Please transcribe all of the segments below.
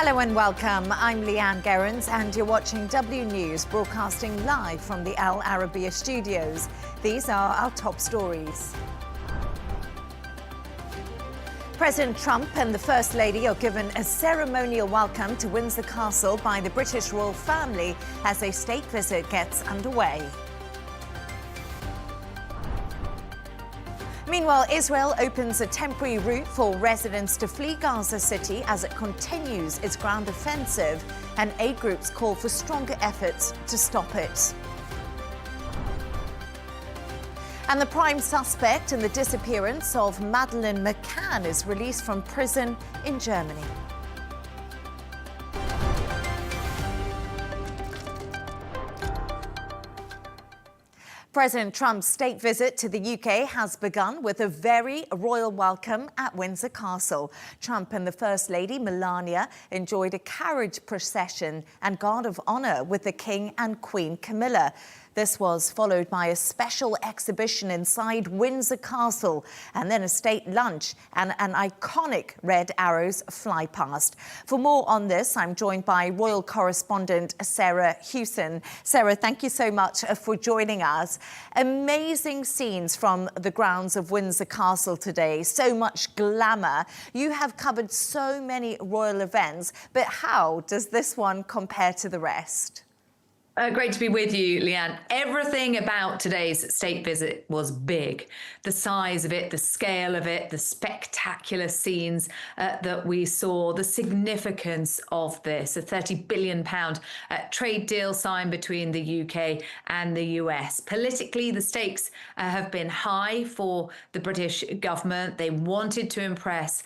Hello and welcome. I'm Leigh-Ann Gerrans and you're watching W News, broadcasting live from the Al Arabiya studios. These are our top stories. President Trump and the First Lady are given a ceremonial welcome to Windsor Castle by the British royal family as a state visit gets underway. Meanwhile, Israel opens a temporary route for residents to flee Gaza City as it continues its ground offensive, and aid groups call for stronger efforts to stop it. And the prime suspect in the disappearance of Madeleine McCann is released from prison in Germany. President Trump's state visit to the UK has begun with a very royal welcome at Windsor Castle. Trump and the First Lady, Melania, enjoyed a carriage procession and guard of honour with the King and Queen Camilla. This was followed by a special exhibition inside Windsor Castle and then a state lunch and an iconic red arrows fly past. For more on this, I'm joined by royal correspondent Sarah Hewson. Sarah, thank you so much for joining us. Amazing scenes from the grounds of Windsor Castle today. So much glamour. You have covered so many royal events, but how does this one compare to the rest? Great to be with you, Leigh-Ann. Everything about today's state visit was big. The size of it, the scale of it, the spectacular scenes that we saw, the significance of this, a £30 billion trade deal signed between the UK and the US. Politically, the stakes have been high for the British government. They wanted to impress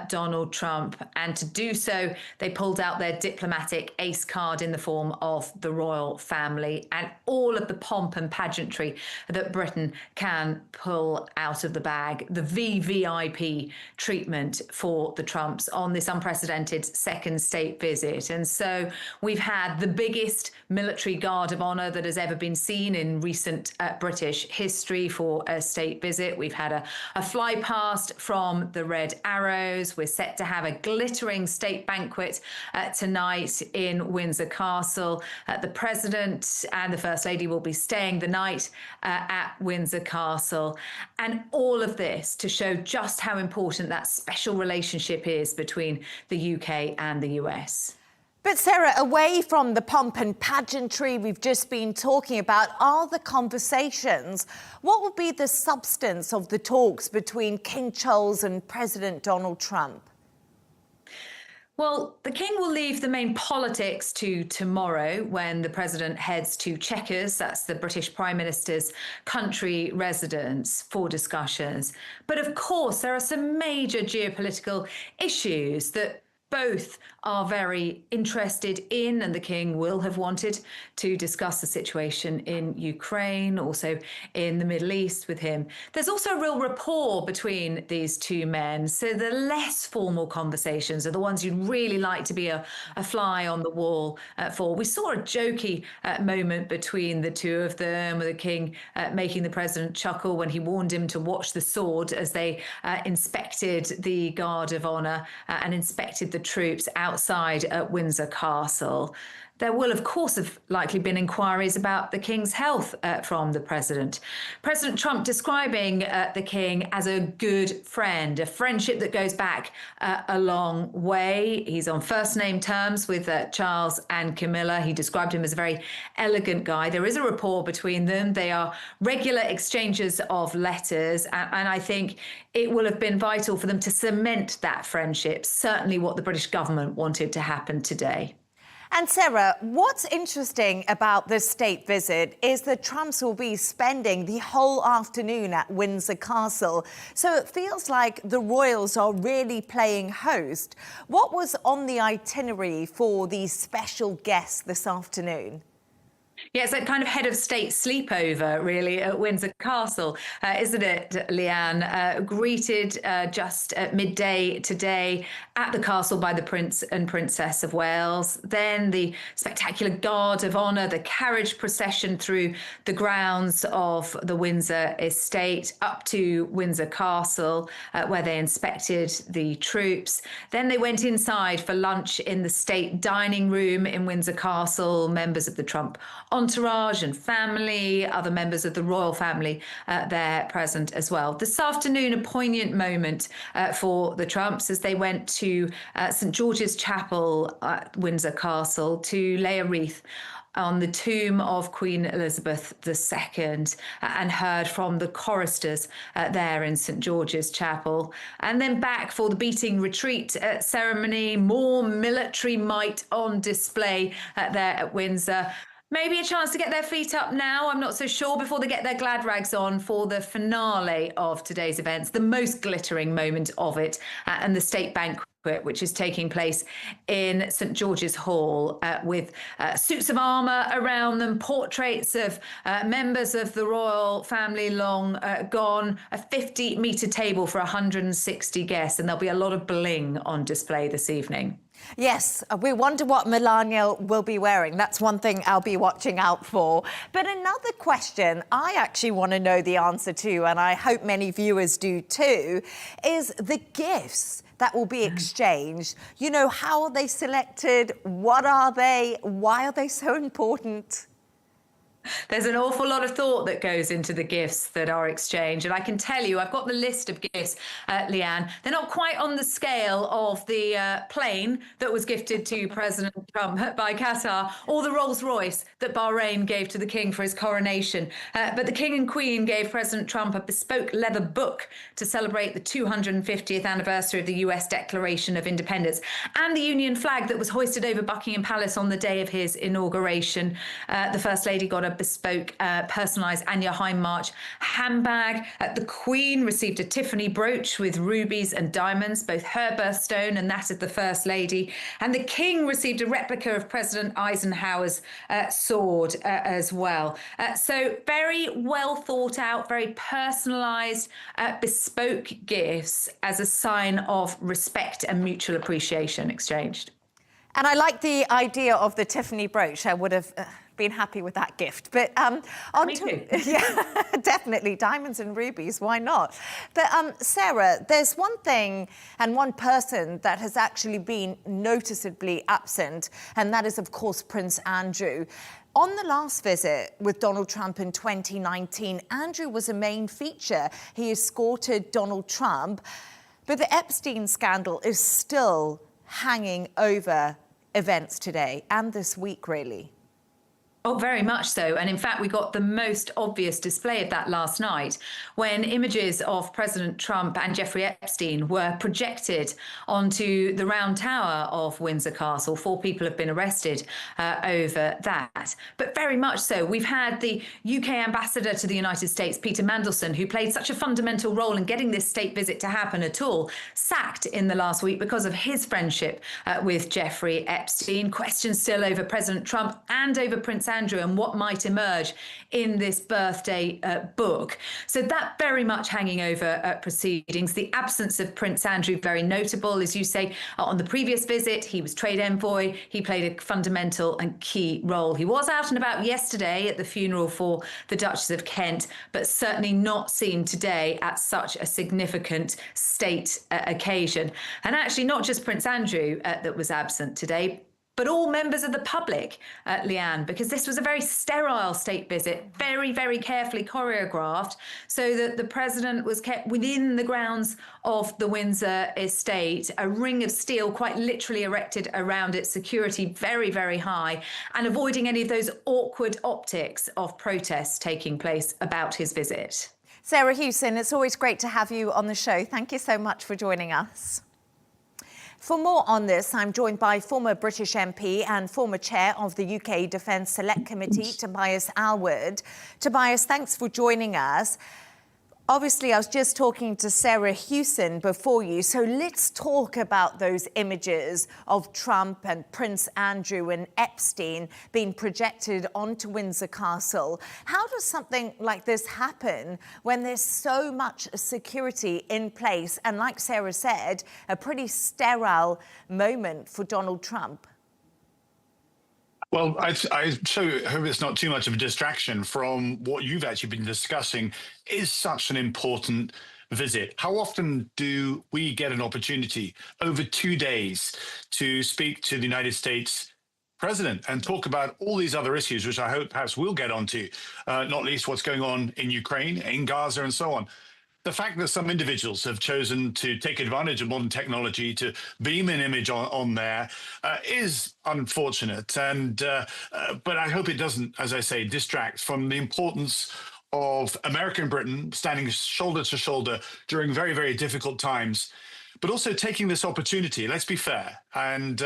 Donald Trump, and to do so, they pulled out their diplomatic ace card in the form of the royal family and all of the pomp and pageantry that Britain can pull out of the bag. The VVIP treatment for the Trumps on this unprecedented second state visit. And so we've had the biggest military guard of honour that has ever been seen in recent British history for a state visit. We've had a fly past from the Red Arrows. We're set to have a glittering state banquet tonight in Windsor Castle. The President and the First Lady will be staying the night at Windsor Castle. And all of this to show just how important that special relationship is between the UK and the US. But Sarah, away from the pomp and pageantry we've just been talking about, are the conversations? What will be the substance of the talks between King Charles and President Donald Trump? Well, the King will leave the main politics to tomorrow when the President heads to Chequers, that's the British Prime Minister's country residence, for discussions. But of course, there are some major geopolitical issues that both are very interested in, and the King will have wanted to discuss the situation in Ukraine, also in the Middle East with him. There's also a real rapport between these two men, so the less formal conversations are the ones you'd really like to be a fly on the wall for. We saw a jokey moment between the two of them, with the King making the President chuckle when he warned him to watch the sword as they inspected the Guard of Honour and inspected the troops outside at Windsor Castle. There will, of course, have likely been inquiries about the King's health from the President. President Trump describing the King as a good friend, a friendship that goes back a long way. He's on first-name terms with Charles and Camilla. He described him as a very elegant guy. There is a rapport between them. They are regular exchanges of letters, and I think it will have been vital for them to cement that friendship, certainly what the British government wanted to happen today. And Sarah, what's interesting about this state visit is that Trumps will be spending the whole afternoon at Windsor Castle. So it feels like the royals are really playing host. What was on the itinerary for these special guests this afternoon? Yeah, it's a kind of head of state sleepover, really, at Windsor Castle, isn't it, Leigh-Ann? Greeted just at midday today at the castle by the Prince and Princess of Wales. Then the spectacular guard of honour, the carriage procession through the grounds of the Windsor estate up to Windsor Castle, where they inspected the troops. Then they went inside for lunch in the state dining room in Windsor Castle. Members of the Trump entourage and family, other members of the royal family there present as well. This afternoon, a poignant moment for the Trumps as they went to St George's Chapel at Windsor Castle to lay a wreath on the tomb of Queen Elizabeth II and heard from the choristers there in St George's Chapel. And then back for the beating retreat ceremony, more military might on display there at Windsor. Maybe a chance to get their feet up now, I'm not so sure, before they get their glad rags on for the finale of today's events, the most glittering moment of it, and the state banquet, which is taking place in St George's Hall with suits of armour around them, portraits of members of the royal family long gone, a 50-metre table for 160 guests, and there'll be a lot of bling on display this evening. Yes, we wonder what Melania will be wearing. That's one thing I'll be watching out for. But another question I actually want to know the answer to, and I hope many viewers do too, is the gifts that will be exchanged. You know, how are they selected? What are they? Why are they so important? There's an awful lot of thought that goes into the gifts that are exchanged. And I can tell you, I've got the list of gifts, Leigh-Ann. They're not quite on the scale of the plane that was gifted to President Trump by Qatar, or the Rolls Royce that Bahrain gave to the King for his coronation. But the King and Queen gave President Trump a bespoke leather book to celebrate the 250th anniversary of the US Declaration of Independence, and the Union flag that was hoisted over Buckingham Palace on the day of his inauguration. The First Lady got a bespoke personalised Anya Hindmarch handbag. The Queen received a Tiffany brooch with rubies and diamonds, both her birthstone and that of the First Lady. And the King received a replica of President Eisenhower's sword as well. So very well thought out, very personalised, bespoke gifts as a sign of respect and mutual appreciation exchanged. And I like the idea of the Tiffany brooch. I would have been happy with that gift. But Me too. Yeah, definitely diamonds and rubies. Why not? But Sarah, there's one thing and one person that has actually been noticeably absent, and that is, of course, Prince Andrew. On the last visit with Donald Trump in 2019, Andrew was a main feature. He escorted Donald Trump, but the Epstein scandal is still hanging over events today and this week, really. Oh, very much so. And in fact, we got the most obvious display of that last night when images of President Trump and Jeffrey Epstein were projected onto the round tower of Windsor Castle. 4 people have been arrested over that. But very much so. We've had the UK ambassador to the United States, Peter Mandelson, who played such a fundamental role in getting this state visit to happen at all, sacked in the last week because of his friendship with Jeffrey Epstein. Questions still over President Trump and over Prince Andrew and what might emerge in this birthday book. So that very much hanging over proceedings. The absence of Prince Andrew, very notable. As you say, on the previous visit, he was trade envoy. He played a fundamental and key role. He was out and about yesterday at the funeral for the Duchess of Kent, but certainly not seen today at such a significant state occasion. And actually, not just Prince Andrew that was absent today, but all members of the public, Leigh-Ann, because this was a very sterile state visit, very, very carefully choreographed, so that the president was kept within the grounds of the Windsor estate, a ring of steel quite literally erected around it, security very, very high, and avoiding any of those awkward optics of protests taking place about his visit. Sarah Hewson, it's always great to have you on the show. Thank you so much for joining us. For more on this, I'm joined by former British MP and former chair of the UK Defence Select Committee, Tobias Alwood. Tobias, thanks for joining us. Obviously, I was just talking to Sarah Hewson before you, so let's talk about those images of Trump and Prince Andrew and Epstein being projected onto Windsor Castle. How does something like this happen when there's so much security in place and, like Sarah said, a pretty sterile moment for Donald Trump? Well, I so hope it's not too much of a distraction from what you've actually been discussing is such an important visit. How often do we get an opportunity over 2 days to speak to the United States president and talk about all these other issues, which I hope perhaps we'll get onto, not least what's going on in Ukraine, in Gaza, and so on. The fact that some individuals have chosen to take advantage of modern technology to beam an image on there is unfortunate. But I hope it doesn't, as I say, distract from the importance of America and Britain standing shoulder to shoulder during very, very difficult times, but also taking this opportunity, let's be fair, and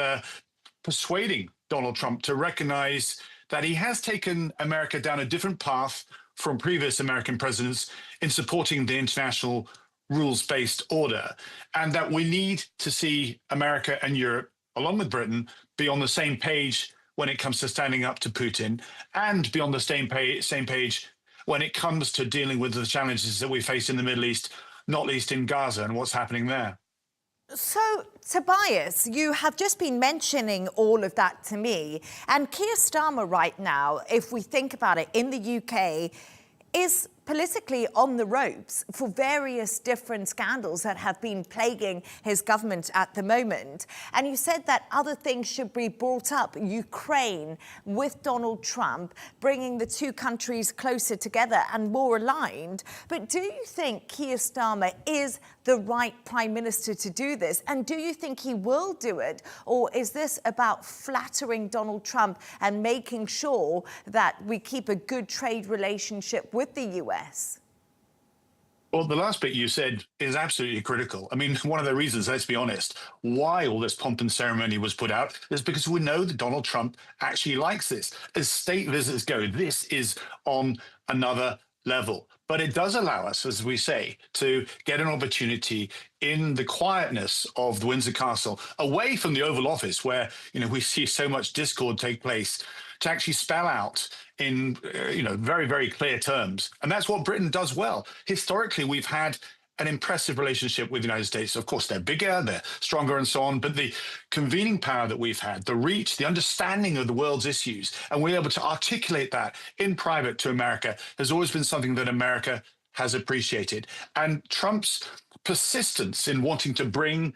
persuading Donald Trump to recognize that he has taken America down a different path from previous American presidents in supporting the international rules-based order, and that we need to see America and Europe, along with Britain, be on the same page when it comes to standing up to Putin, and be on the same page when it comes to dealing with the challenges that we face in the Middle East, not least in Gaza and what's happening there. So, Tobias, you have just been mentioning all of that to me. And Keir Starmer right now, if we think about it, in the UK, is politically on the ropes for various different scandals that have been plaguing his government at the moment. And you said that other things should be brought up, Ukraine with Donald Trump, bringing the two countries closer together and more aligned. But do you think Keir Starmer is the right prime minister to do this? And do you think he will do it? Or is this about flattering Donald Trump and making sure that we keep a good trade relationship with the US? Well, the last bit you said is absolutely critical. I mean, one of the reasons, let's be honest, why all this pomp and ceremony was put out is because we know that Donald Trump actually likes this. As state visits go, this is on another level. But it does allow us, as we say, to get an opportunity in the quietness of the Windsor Castle, away from the Oval Office, where we see so much discord take place, to actually spell out in very, very clear terms. And that's what Britain does well. Historically, we've had an impressive relationship with the United States. Of course, they're bigger, they're stronger and so on, but the convening power that we've had, the reach, the understanding of the world's issues, and we're able to articulate that in private to America has always been something that America has appreciated. And Trump's persistence in wanting to bring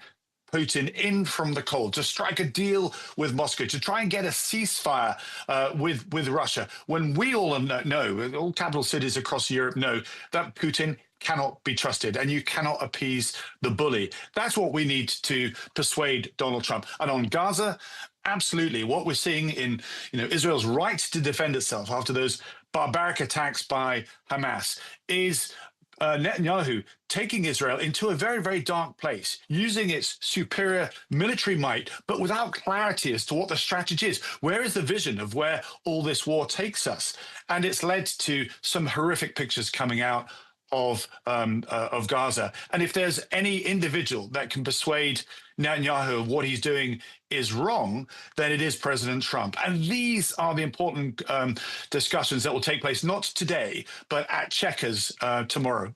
Putin in from the cold, to strike a deal with Moscow, to try and get a ceasefire with Russia, when we all know, all capital cities across Europe know that Putin cannot be trusted and you cannot appease the bully. That's what we need to persuade Donald Trump. And on Gaza, absolutely, what we're seeing in Israel's right to defend itself after those barbaric attacks by Hamas is Netanyahu taking Israel into a very, very dark place, using its superior military might, but without clarity as to what the strategy is. Where is the vision of where all this war takes us? And it's led to some horrific pictures coming out of Gaza. And if there's any individual that can persuade Netanyahu of what he's doing is wrong, then it is President Trump. And these are the important discussions that will take place, not today, but at Chequers tomorrow.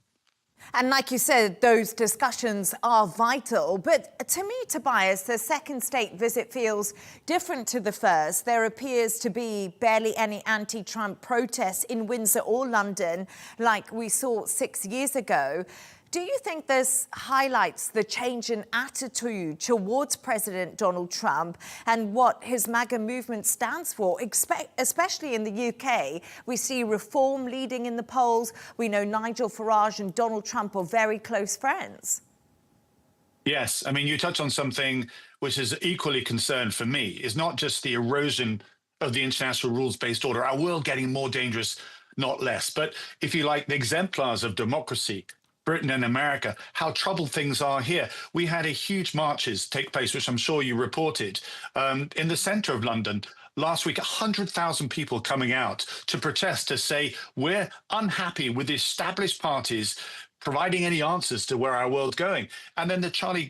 And like you said, those discussions are vital. But to me, Tobias, the second state visit feels different to the first. There appears to be barely any anti-Trump protests in Windsor or London like we saw 6 years ago. Do you think this highlights the change in attitude towards President Donald Trump and what his MAGA movement stands for, especially in the UK? We see Reform leading in the polls. We know Nigel Farage and Donald Trump are very close friends. Yes, I mean, you touch on something which is equally concerned for me, is not just the erosion of the international rules-based order, our world getting more dangerous, not less, but if you like, the exemplars of democracy, Britain and America, how troubled things are here. We had a huge marches take place, which I'm sure you reported, in the centre of London. Last week, 100,000 people coming out to protest, to say we're unhappy with the established parties providing any answers to where our world's going. And then the Charlie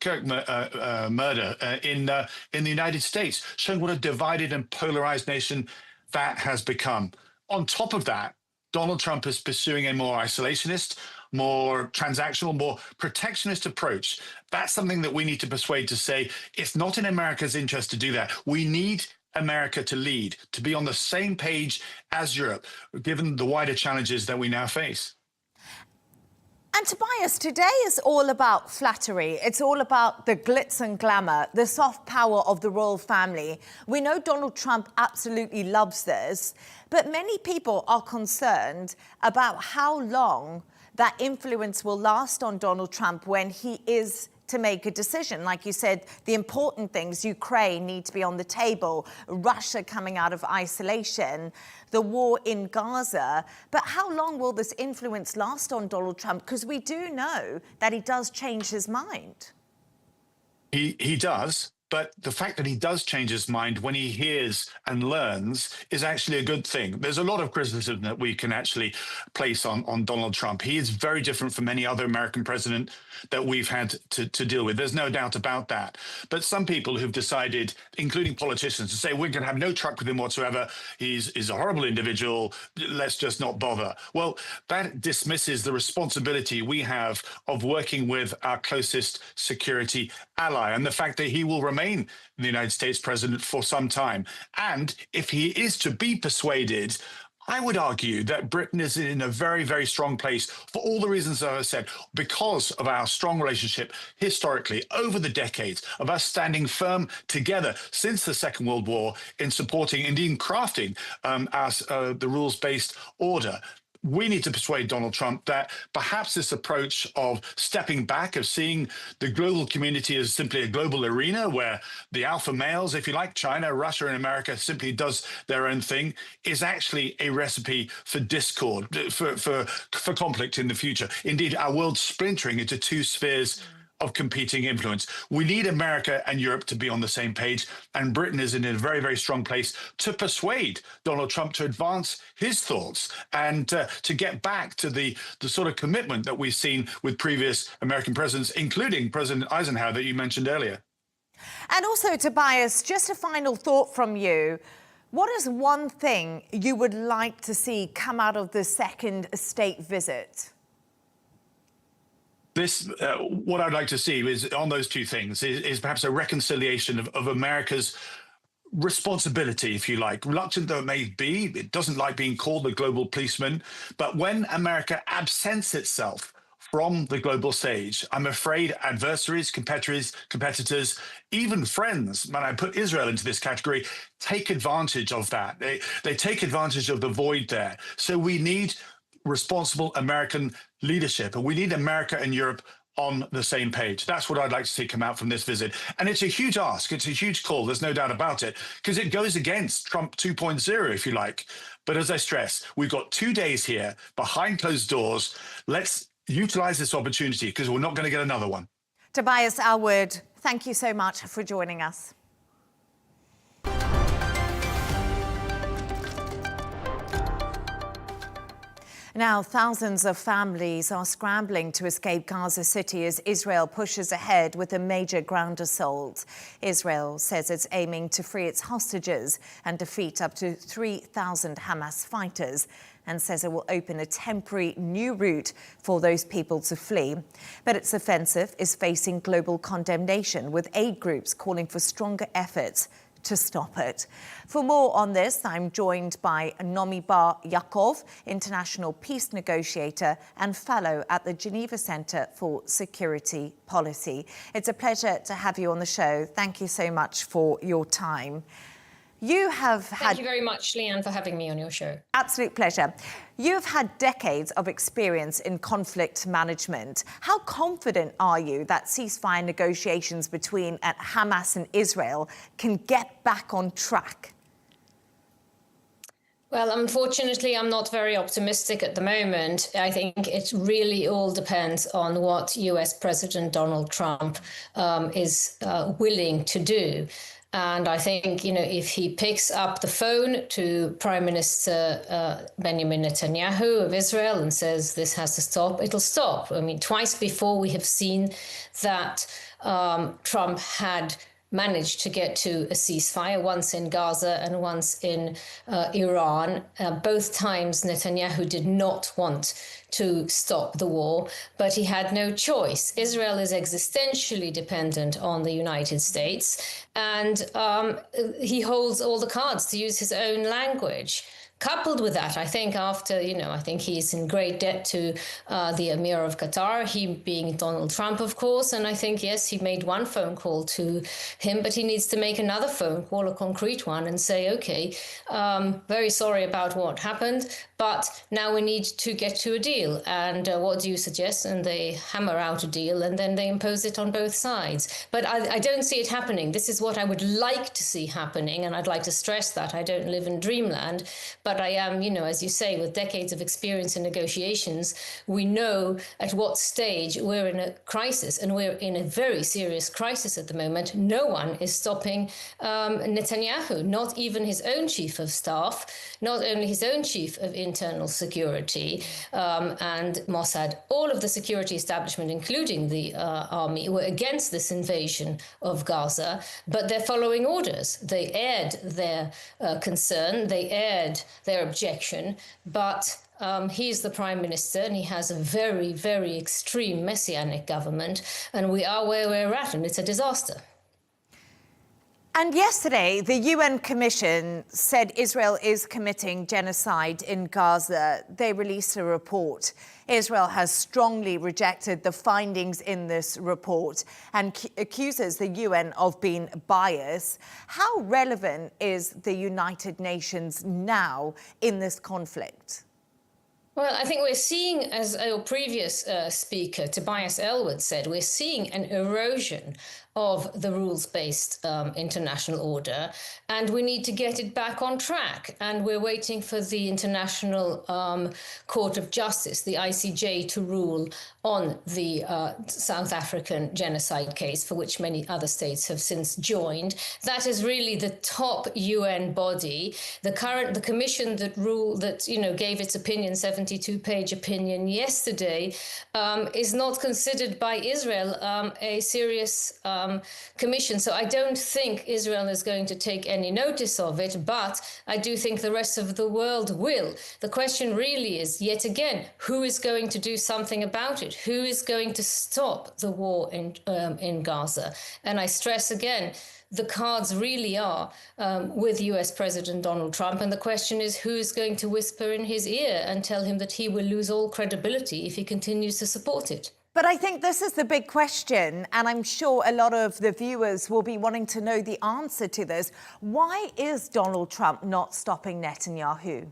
Kirk murder in the United States, showing what a divided and polarized nation that has become. On top of that, Donald Trump is pursuing a more isolationist, more transactional, more protectionist approach. That's something that we need to persuade to say it's not in America's interest to do that. We need America to lead, to be on the same page as Europe, given the wider challenges that we now face. And Tobias, today is all about flattery. It's all about the glitz and glamour, the soft power of the royal family. We know Donald Trump absolutely loves this, but many people are concerned about how long that influence will last on Donald Trump when he is to make a decision. Like you said, the important things, Ukraine, need to be on the table, Russia coming out of isolation, the war in Gaza. But how long will this influence last on Donald Trump? Because we do know that he does change his mind. He does. But the fact that he does change his mind when he hears and learns is actually a good thing. There's a lot of criticism that we can actually place on Donald Trump. He is very different from any other American president that we've had to deal with. There's no doubt about that. But some people who've decided, including politicians, to say we can have no truck with him whatsoever, he's a horrible individual, let's just not bother. Well, that dismisses the responsibility we have of working with our closest security ally and the fact that he will remain the United States president for some time. And if he is to be persuaded, I would argue that Britain is in a very, very strong place for all the reasons that I said, because of our strong relationship historically over the decades, of us standing firm together since the Second World War in supporting, indeed crafting the rules-based order. We need to persuade Donald Trump that perhaps this approach of stepping back, of seeing the global community as simply a global arena where the alpha males, if you like, China, Russia, and America simply does their own thing, is actually a recipe for discord, for conflict in the future. Indeed, our world splintering into two spheres of competing influence. We need America and Europe to be on the same page, and Britain is in a very, very strong place to persuade Donald Trump to advance his thoughts and to get back to the sort of commitment that we've seen with previous American presidents, including President Eisenhower that you mentioned earlier. And also, Tobias, just a final thought from you. What is one thing you would like to see come out of the second state visit? What I'd like to see is on those two things is perhaps a reconciliation of America's responsibility, if you like. Reluctant though it may be, it doesn't like being called the global policeman. But when America absents itself from the global stage, I'm afraid adversaries, competitors, even friends, and I put Israel into this category, take advantage of that. They take advantage of the void there. So we need responsible American leadership, and we need America and Europe on the same page. That's what I'd like to see come out from this visit. And it's a huge ask. It's a huge call. There's no doubt about it, because it goes against Trump 2.0, if you like. But as I stress, we've got 2 days here behind closed doors. Let's utilize this opportunity, because we're not going to get another one. Tobias Alwood, thank you so much for joining us. Now, thousands of families are scrambling to escape Gaza City as Israel pushes ahead with a major ground assault. Israel says it's aiming to free its hostages and defeat up to 3,000 Hamas fighters, and says it will open a temporary new route for those people to flee. But its offensive is facing global condemnation, with aid groups calling for stronger efforts to stop it. For more on this, I'm joined by Nomi Bar Yaakov, international peace negotiator and fellow at the Geneva Center for Security Policy. It's a pleasure to have you on the show. Thank you so much for your time. Thank you very much, Leigh-Ann, for having me on your show. Absolute pleasure. You've had decades of experience in conflict management. How confident are you that ceasefire negotiations between Hamas and Israel can get back on track? Well, unfortunately, I'm not very optimistic at the moment. I think it really all depends on what US President Donald Trump is willing to do. And I think, if he picks up the phone to Prime Minister Benjamin Netanyahu of Israel and says this has to stop, it'll stop. I mean, twice before we have seen that Trump had managed to get to a ceasefire, once in Gaza and once in Iran. Both times Netanyahu did not want to stop the war, but he had no choice. Israel is existentially dependent on the United States, and he holds all the cards, to use his own language. Coupled with that, I think I think he's in great debt to the Emir of Qatar, he being Donald Trump, of course. And I think, yes, he made one phone call to him, but he needs to make another phone call, a concrete one, and say, okay, very sorry about what happened, but now we need to get to a deal. And what do you suggest? And they hammer out a deal, and then they impose it on both sides. But I don't see it happening. This is what I would like to see happening, and I'd like to stress that. I don't live in dreamland. But I am, as you say, with decades of experience in negotiations, we know at what stage we're in a crisis, and we're in a very serious crisis at the moment. No one is stopping Netanyahu, not even his own chief of staff, not only his own chief of internal security and Mossad. All of the security establishment, including the army, were against this invasion of Gaza, but they're following orders. They aired their concern, they aired their objection, but he's the prime minister and he has a very, very extreme messianic government, and we are where we're at, and it's a disaster. And yesterday, the UN Commission said Israel is committing genocide in Gaza. They released a report. Israel has strongly rejected the findings in this report and accuses the UN of being biased. How relevant is the United Nations now in this conflict? Well, I think we're seeing, as our previous speaker, Tobias Ellwood, said, we're seeing an erosion of the rules-based international order, and we need to get it back on track. And we're waiting for the International Court of Justice, the ICJ, to rule on the South African genocide case, for which many other states have since joined. That is really the top UN body. The commission that gave its opinion, 72-page opinion yesterday, is not considered by Israel a serious commission. So I don't think Israel is going to take any notice of it, but I do think the rest of the world will. The question really is, yet again, who is going to do something about it? Who is going to stop the war in Gaza? And I stress again, the cards really are with US President Donald Trump. And the question is, who's going to whisper in his ear and tell him that he will lose all credibility if he continues to support it? But I think this is the big question, and I'm sure a lot of the viewers will be wanting to know the answer to this. Why is Donald Trump not stopping Netanyahu?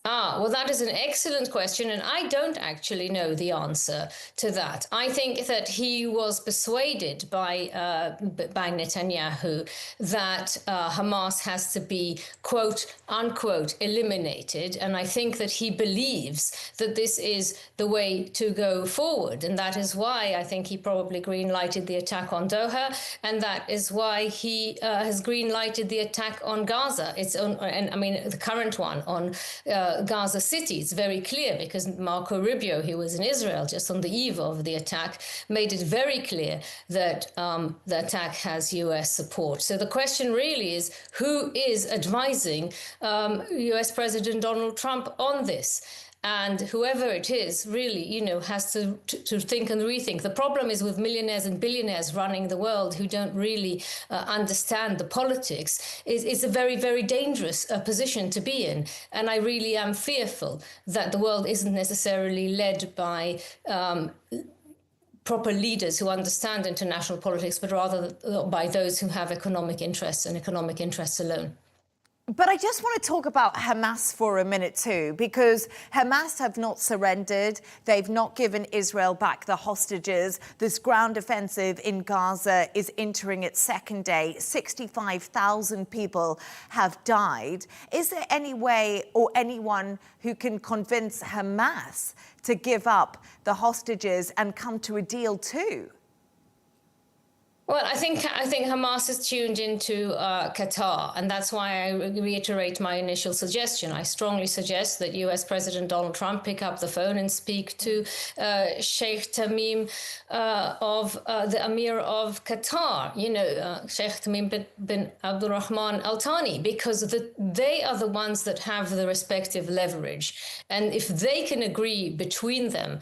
Well, that is an excellent question, and I don't actually know the answer to that. I think that he was persuaded by Netanyahu that Hamas has to be, quote, unquote, eliminated, and I think that he believes that this is the way to go forward, and that is why I think he probably green-lighted the attack on Doha, and that is why he has green-lighted the attack on Gaza. The current one on Gaza City. It's very clear because Marco Rubio, who was in Israel just on the eve of the attack, made it very clear that the attack has US support. So the question really is, who is advising US President Donald Trump on this? And whoever it is really, has to think and rethink. The problem is with millionaires and billionaires running the world who don't really understand the politics. It's a very, very dangerous position to be in. And I really am fearful that the world isn't necessarily led by proper leaders who understand international politics, but rather by those who have economic interests and economic interests alone. But I just want to talk about Hamas for a minute too, because Hamas have not surrendered. They've not given Israel back the hostages. This ground offensive in Gaza is entering its second day. 65,000 people have died. Is there any way or anyone who can convince Hamas to give up the hostages and come to a deal too? Well, I think Hamas is tuned into Qatar, and that's why I reiterate my initial suggestion. I strongly suggest that U.S. President Donald Trump pick up the phone and speak to Sheikh Tamim the Emir of Qatar, Sheikh Tamim bin Abdulrahman Al Thani, because they are the ones that have the respective leverage. And if they can agree between them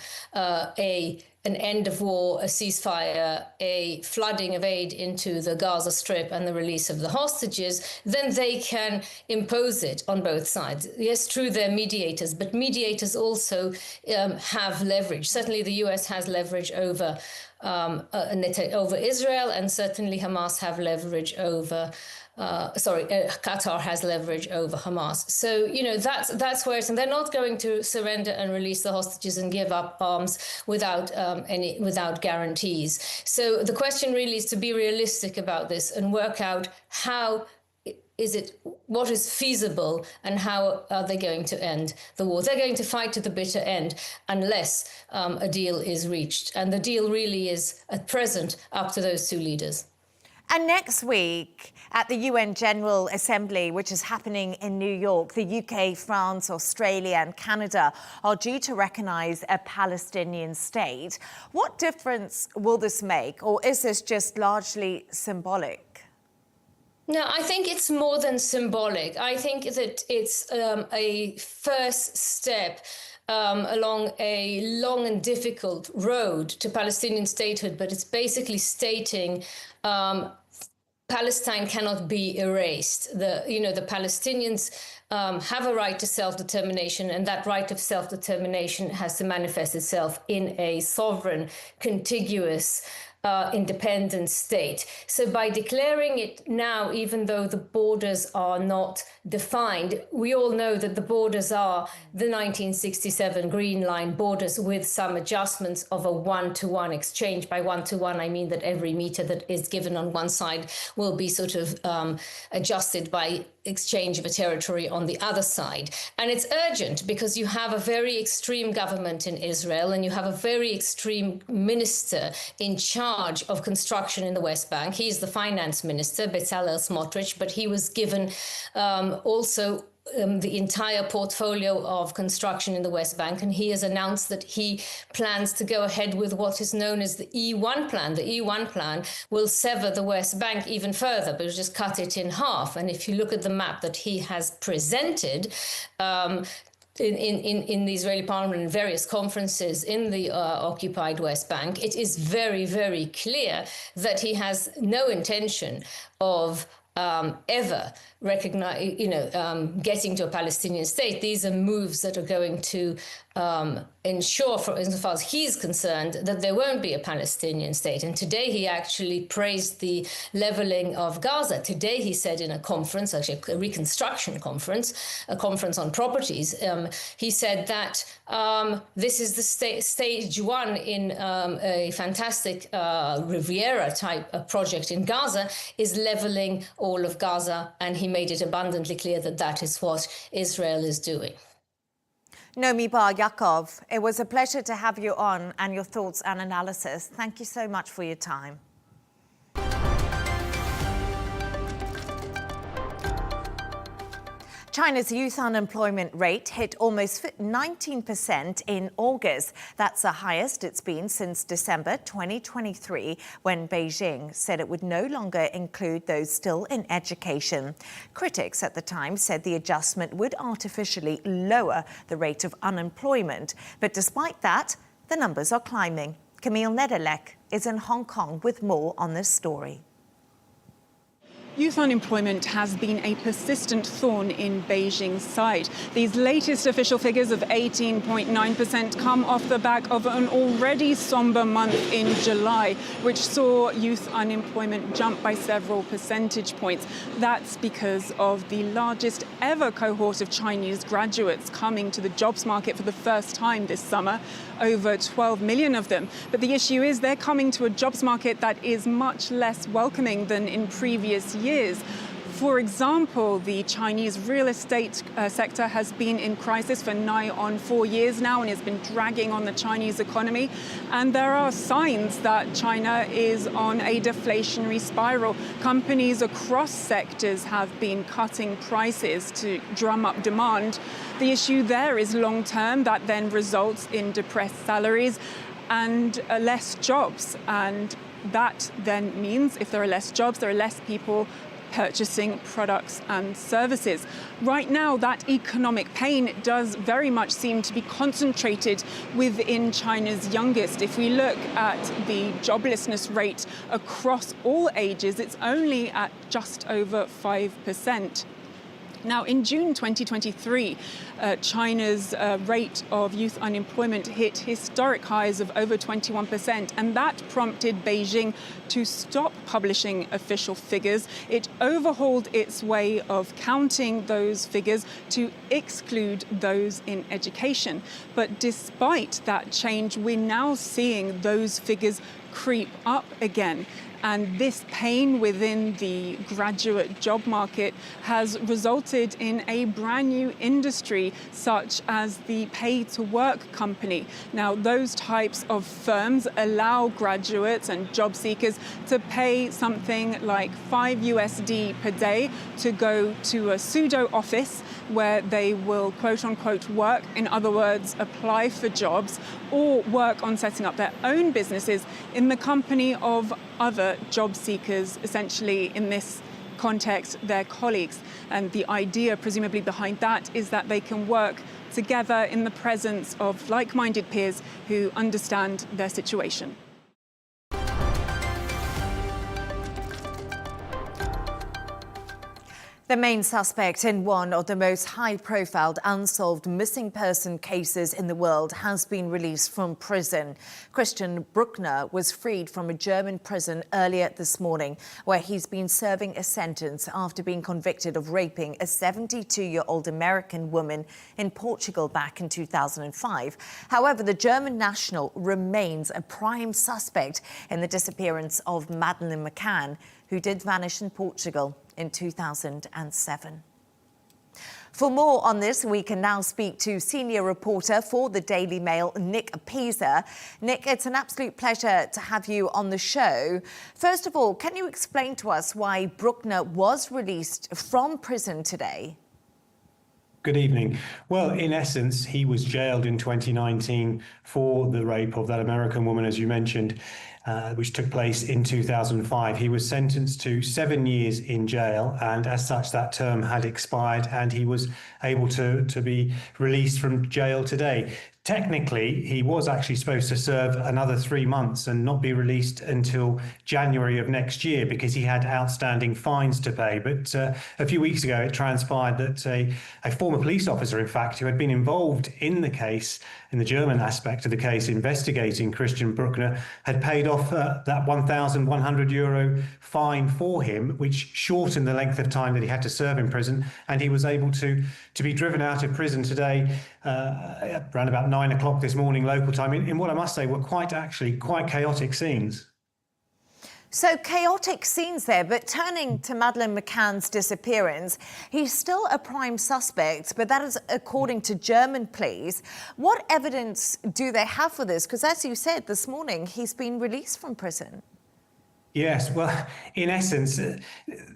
an end of war, a ceasefire, a flooding of aid into the Gaza Strip and the release of the hostages, then they can impose it on both sides. Yes, true, they're mediators, but mediators also have leverage. Certainly the US has leverage over Israel, and certainly Hamas have leverage over Qatar has leverage over Hamas. So, that's where it's, and they're not going to surrender and release the hostages and give up arms without guarantees. So the question really is to be realistic about this and work out what is feasible and how are they going to end the war. They're going to fight to the bitter end unless a deal is reached. And the deal really is at present up to those two leaders. And next week at the UN General Assembly, which is happening in New York, the UK, France, Australia and Canada are due to recognise a Palestinian state. What difference will this make, or is this just largely symbolic? No, I think it's more than symbolic. I think that it's a first step along a long and difficult road to Palestinian statehood, but it's basically stating Palestine cannot be erased. The Palestinians have a right to self-determination, and that right of self-determination has to manifest itself in a sovereign, contiguous, independent state. So by declaring it now, even though the borders are not defined, we all know that the borders are the 1967 Green Line borders with some adjustments of a one-to-one exchange. By one-to-one, I mean that every meter that is given on one side will be sort of adjusted by exchange of a territory on the other side. And it's urgent because you have a very extreme government in Israel and you have a very extreme minister in charge of construction in the West Bank. He's the finance minister, Bezalel Smotrich, but he was given also the entire portfolio of construction in the West Bank, and he has announced that he plans to go ahead with what is known as the E1 plan. The E1 plan will sever the West Bank even further, but just cut it in half. And if you look at the map that he has presented in the Israeli parliament and various conferences in the occupied West Bank, it is very, very clear that he has no intention of ever recognize, getting to a Palestinian state. These are moves that are going to ensure, as far as he's concerned, that there won't be a Palestinian state. And today he actually praised the leveling of Gaza. Today he said in a conference, actually a reconstruction conference, a conference on properties, he said that this is the stage one in a fantastic Riviera type project in Gaza, is leveling all of Gaza. And he made it abundantly clear that that is what Israel is doing. Nomi Bar Yaakov, it was a pleasure to have you on and your thoughts and analysis. Thank you so much for your time. China's youth unemployment rate hit almost 19% in August. That's the highest it's been since December 2023, when Beijing said it would no longer include those still in education. Critics at the time said the adjustment would artificially lower the rate of unemployment. But despite that, the numbers are climbing. Camille Nedelec is in Hong Kong with more on this story. Youth unemployment has been a persistent thorn in Beijing's side. These latest official figures of 18.9% come off the back of an already somber month in July, which saw youth unemployment jump by several percentage points. That's because of the largest ever cohort of Chinese graduates coming to the jobs market for the first time this summer, over 12 million of them. But the issue is they're coming to a jobs market that is much less welcoming than in previous years. For example, the Chinese real estate sector has been in crisis for nigh on 4 years now and has been dragging on the Chinese economy. And there are signs that China is on a deflationary spiral. Companies across sectors have been cutting prices to drum up demand. The issue there is long term, that then results in depressed salaries and less jobs. And that then means if there are less jobs, there are less people purchasing products and services. Right now, that economic pain does very much seem to be concentrated within China's youngest. If we look at the joblessness rate across all ages, it's only at just over 5%. Now, in June 2023, China's rate of youth unemployment hit historic highs of over 21%, and that prompted Beijing to stop publishing official figures. It overhauled its way of counting those figures to exclude those in education. But despite that change, we're now seeing those figures creep up again. And this pain within the graduate job market has resulted in a brand new industry, such as the pay-to-work company. Now, those types of firms allow graduates and job seekers to pay something like $5 per day to go to a pseudo office where they will quote-unquote work, in other words, apply for jobs, or work on setting up their own businesses in the company of other job seekers, essentially in this context, their colleagues. And the idea presumably behind that is that they can work together in the presence of like-minded peers who understand their situation. The main suspect in one of the most high-profile unsolved missing person cases in the world has been released from prison. Christian Bruckner was freed from a German prison earlier this morning, where he's been serving a sentence after being convicted of raping a 72-year-old American woman in Portugal back in 2005. However, the German national remains a prime suspect in the disappearance of Madeleine McCann, who did vanish in Portugal in 2007. For more on this, we can now speak to senior reporter for the Daily Mail, Nick Pisa. Nick, it's an absolute pleasure to have you on the show. First of all, can you explain to us why Bruckner was released from prison today? Good evening. Well, in essence, he was jailed in 2019 for the rape of that American woman, as you mentioned, which took place in 2005. He was sentenced to 7 years in jail, and as such, that term had expired, and he was able to be released from jail today. Technically, he was actually supposed to serve another 3 months and not be released until January of next year because he had outstanding fines to pay. But a few weeks ago, it transpired that a former police officer, in fact, who had been involved in the case, in the German aspect of the case, investigating Christian Bruckner, had paid off that 1,100 euro fine for him, which shortened the length of time that he had to serve in prison. And he was able to be driven out of prison today around about 9 o'clock this morning local time in what I must say were quite chaotic scenes. So chaotic scenes there, but turning to Madeleine McCann's disappearance, he's still a prime suspect, but that is according to German police. What evidence do they have for this? Because as you said this morning, he's been released from prison. Yes, well, in essence,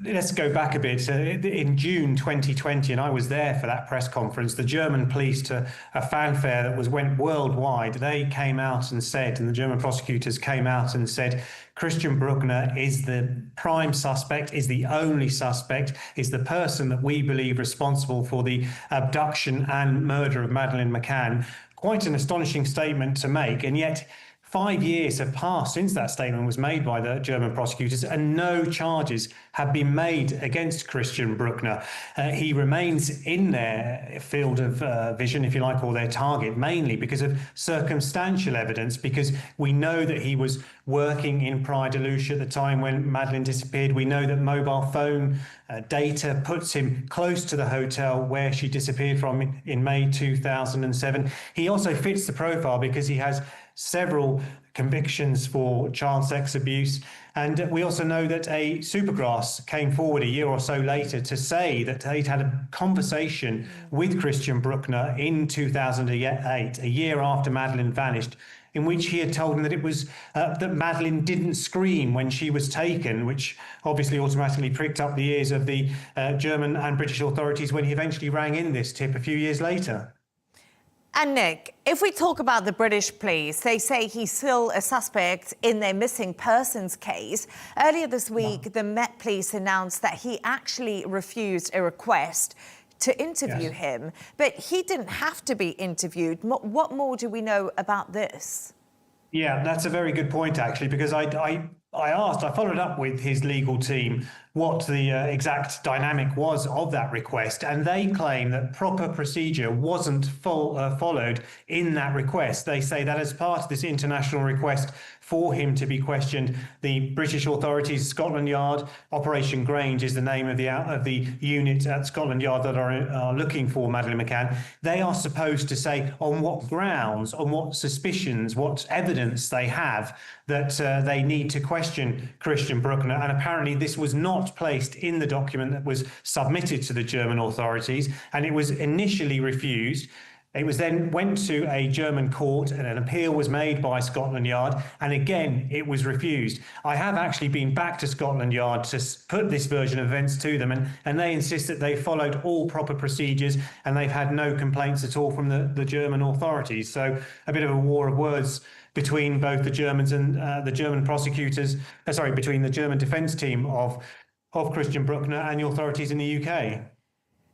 let's go back a bit. In June 2020, and I was there for that press conference, the German police, to a fanfare that went worldwide, they came out and said, and the German prosecutors came out and said, Christian Bruckner is the prime suspect, is the only suspect, is the person that we believe responsible for the abduction and murder of Madeleine McCann. Quite an astonishing statement to make, and yet 5 years have passed since that statement was made by the German prosecutors, and no charges have been made against Christian Bruckner. He remains in their field of vision, if you like, or their target, mainly because of circumstantial evidence, because we know that he was working in Praia da Luz at the time when Madeleine disappeared. We know that mobile phone data puts him close to the hotel where she disappeared from in May 2007. He also fits the profile because he has several convictions for child sex abuse, And we also know that a Supergrass came forward a year or so later to say that he'd had a conversation with Christian Bruckner in 2008, a year after Madeleine vanished, in which he had told him that it was that Madeleine didn't scream when she was taken, which obviously automatically pricked up the ears of the German and British authorities when he eventually rang in this tip a few years later. And Nick, if we talk about the British police, they say he's still a suspect in their missing persons case. Earlier this week, the Met Police announced that he actually refused a request to interview him, but he didn't have to be interviewed. What more do we know about this? Yeah, that's a very good point, actually, because I followed up with his legal team what the exact dynamic was of that request, and they claim that proper procedure wasn't followed in that request. They say that as part of this international request for him to be questioned, the British authorities, Scotland Yard, Operation Grange is the name of the unit at Scotland Yard that are looking for Madeleine McCann. They are supposed to say on what grounds, on what suspicions, what evidence they have that they need to question Christian Bruckner. And apparently this was not placed in the document that was submitted to the German authorities, and it was initially refused. It was then went to a German court and an appeal was made by Scotland Yard, and again it was refused. I have actually been back to Scotland Yard to put this version of events to them, and they insist that they followed all proper procedures and they've had no complaints at all from the German authorities. So a bit of a war of words between both the Germans and the German prosecutors, between the German defence team of Christian Bruckner and the authorities in the UK.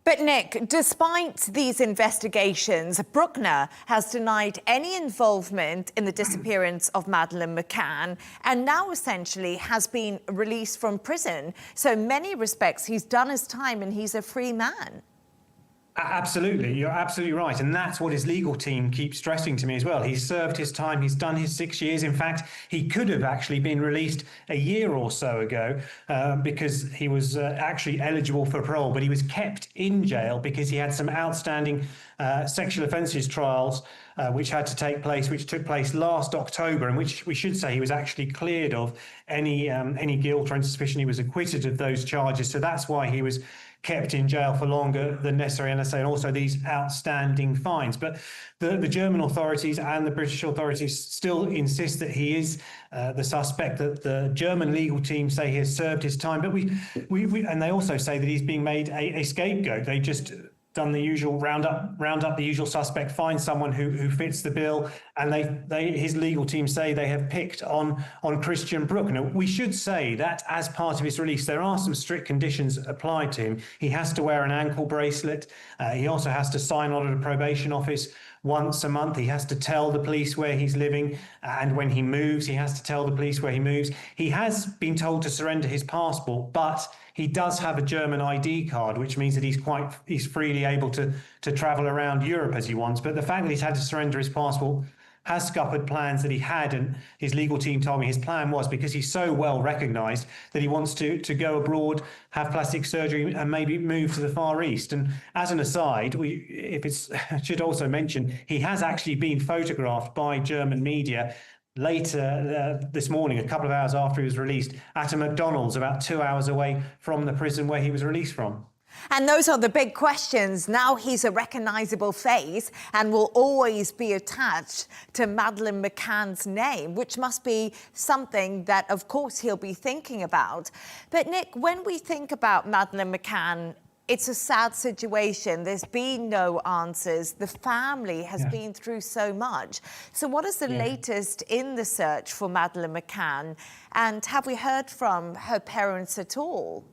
But Nick, despite these investigations, Bruckner has denied any involvement in the disappearance of Madeleine McCann and now essentially has been released from prison. So in many respects, he's done his time and he's a free man. Absolutely, you're absolutely right. And that's what his legal team keeps stressing to me as well. He's served his time, he's done his 6 years. In fact, he could have actually been released a year or so ago because he was actually eligible for parole, but he was kept in jail because he had some outstanding sexual offences trials which took place last October, and which we should say he was actually cleared of any guilt or any suspicion. He was acquitted of those charges. So that's why he was kept in jail for longer than necessary, and I say, and also these outstanding fines. But the German authorities and the British authorities still insist that he is the suspect. That the German legal team say he has served his time, but we and they also say that he's being made a scapegoat. They just done the usual round up the usual suspect, find someone who fits the bill, and his legal team say they have picked on Christian Bruckner. We should say that as part of his release, there are some strict conditions applied to him. He has to wear an ankle bracelet. He also has to sign on at a probation office once a month. He has to tell the police where he's living, and when he moves, he has to tell the police where he moves. He has been told to surrender his passport, but he does have a German ID card, which means that he's freely able to travel around Europe as he wants. But the fact that he's had to surrender his passport has scuppered plans that he had, and his legal team told me his plan was, because he's so well recognised, that he wants to go abroad, have plastic surgery, and maybe move to the Far East. And as an aside, I should also mention, he has actually been photographed by German media later this morning, a couple of hours after he was released, at a McDonald's about 2 hours away from the prison where he was released from. And those are the big questions. Now he's a recognisable face and will always be attached to Madeleine McCann's name, which must be something that, of course, he'll be thinking about. But Nick, when we think about Madeleine McCann, it's a sad situation. There's been no answers. The family has been through so much. So what is the latest in the search for Madeleine McCann? And have we heard from her parents at all?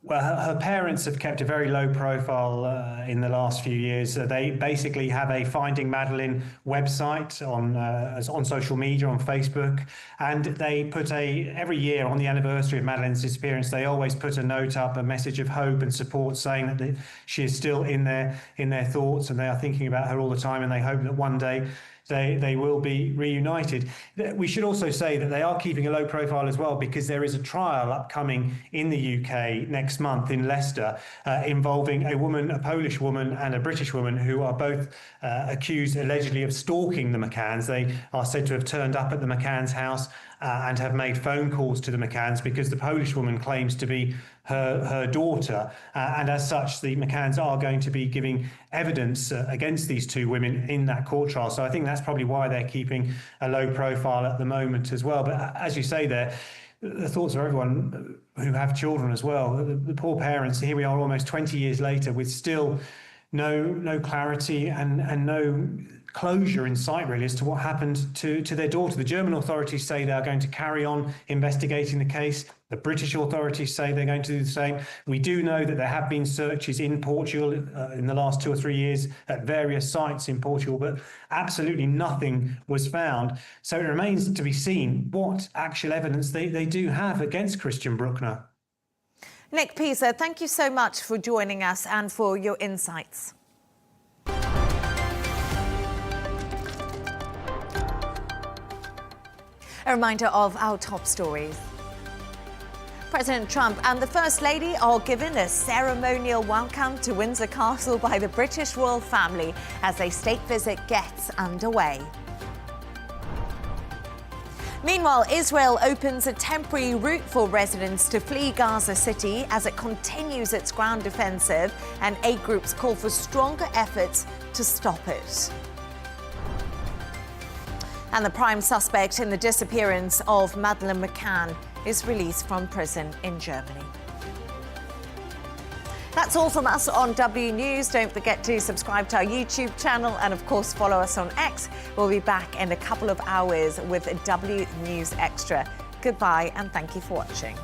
Well, her parents have kept a very low profile in the last few years. They basically have a Finding Madeleine website on social media, on Facebook, and they put every year on the anniversary of Madeleine's disappearance, they always put a note up, a message of hope and support, saying that she is still in their thoughts, and they are thinking about her all the time, and they hope that one day they will be reunited. We should also say that they are keeping a low profile as well, because there is a trial upcoming in the UK next month in Leicester involving a Polish woman and a British woman, who are both accused allegedly of stalking the McCanns. They are said to have turned up at the McCann's house and have made phone calls to the McCanns because the Polish woman claims to be her daughter. And as such, the McCanns are going to be giving evidence against these two women in that court trial. So I think that's probably why they're keeping a low profile at the moment as well. But as you say there, the thoughts of everyone who have children as well. The poor parents, here we are almost 20 years later with still no clarity and no closure in sight really as to what happened to their daughter. The German authorities say they are going to carry on investigating the case. The British authorities say they're going to do the same. We do know that there have been searches in Portugal in the last 2 or 3 years at various sites in Portugal, but absolutely nothing was found. So it remains to be seen what actual evidence they do have against Christian Bruckner. Nick Pisa, thank you so much for joining us and for your insights. A reminder of our top stories. President Trump and the First Lady are given a ceremonial welcome to Windsor Castle by the British royal family as a state visit gets underway. Meanwhile, Israel opens a temporary route for residents to flee Gaza City as it continues its ground offensive, and aid groups call for stronger efforts to stop it. And the prime suspect in the disappearance of Madeleine McCann is released from prison in Germany. That's all from us on W News. Don't forget to subscribe to our YouTube channel and, of course, follow us on X. We'll be back in a couple of hours with W News Extra. Goodbye and thank you for watching.